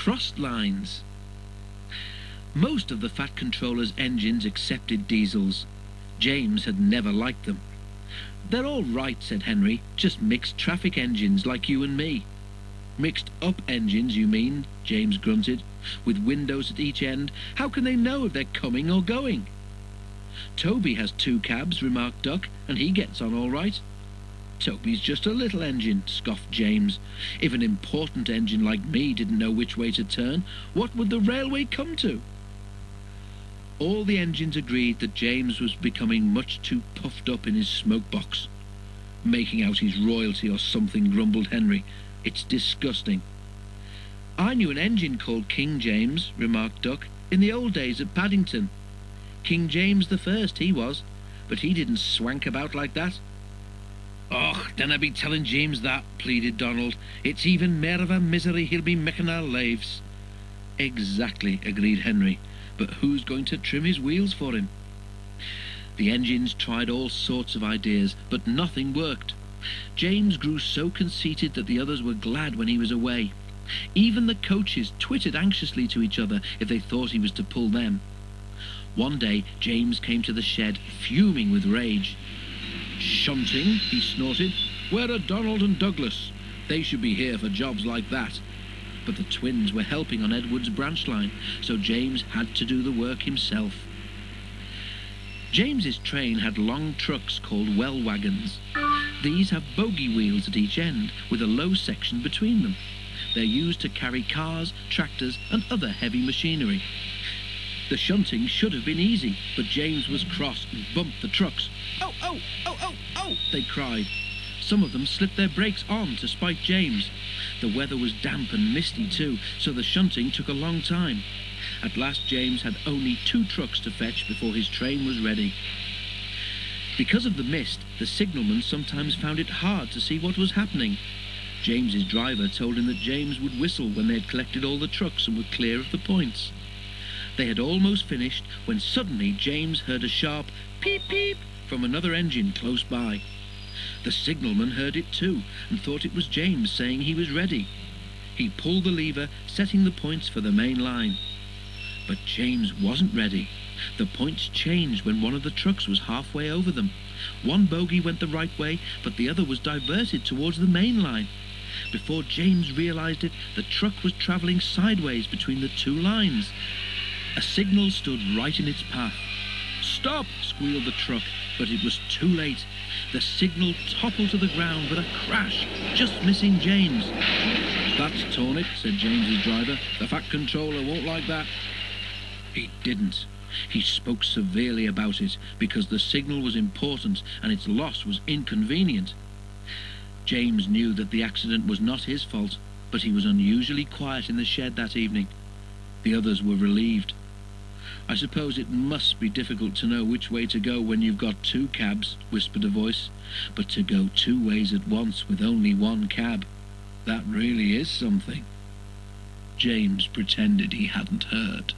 crossed lines. Most of the Fat Controller's engines accepted diesels. James had never liked them. "They're all right," said Henry, "just mixed traffic engines like you and me." "Mixed up engines, you mean?" James grunted. "With windows at each end, how can they know if they're coming or going?" "Toby has 2 cabs," remarked Duck, "and he gets on all right." "Toby's just a little engine," scoffed James. "If an important engine like me didn't know which way to turn, what would the railway come to?" All the engines agreed that James was becoming much too puffed up in his smoke box. "Making out he's royalty or something," grumbled Henry. "It's disgusting." "I knew an engine called King James," remarked Duck, "in the old days at Paddington. King James the First he was, but he didn't swank about like that." "Och, dinna be telling James that," pleaded Donald. "It's even mair of a misery he'll be making our lives." "Exactly," agreed Henry. "But who's going to trim his wheels for him?" The engines tried all sorts of ideas, but nothing worked. James grew so conceited that the others were glad when he was away. Even the coaches twittered anxiously to each other if they thought he was to pull them. One day James came to the shed, fuming with rage. "Shunting," he snorted. "Where are Donald and Douglas? They should be here for jobs like that." But the twins were helping on Edward's branch line, so James had to do the work himself. James's train had long trucks called well wagons. These have bogey wheels at each end, with a low section between them. They're used to carry cars, tractors, and other heavy machinery. The shunting should have been easy, but James was cross and bumped the trucks. "Oh, oh, oh, oh, oh!" they cried. Some of them slipped their brakes on to spite James. The weather was damp and misty too, so the shunting took a long time. At last James had only 2 trucks to fetch before his train was ready. Because of the mist, the signalman sometimes found it hard to see what was happening. James's driver told him that James would whistle when they had collected all the trucks and were clear of the points. They had almost finished when suddenly James heard a sharp peep peep from another engine close by. The signalman heard it too and thought it was James saying he was ready. He pulled the lever, setting the points for the main line. But James wasn't ready. The points changed when one of the trucks was halfway over them. One bogie went the right way, but the other was diverted towards the main line. Before James realized it, the truck was travelling sideways between the 2 lines. A signal stood right in its path. "Stop!" squealed the truck, but it was too late. The signal toppled to the ground with a crash, just missing James. "That's torn it," said James's driver. "The Fat Controller won't like that." He didn't. He spoke severely about it, because the signal was important and its loss was inconvenient. James knew that the accident was not his fault, but he was unusually quiet in the shed that evening. The others were relieved. "I suppose it must be difficult to know which way to go when you've got 2 cabs, whispered a voice. "But to go 2 ways at once with only 1 cab, that really is something." James pretended he hadn't heard.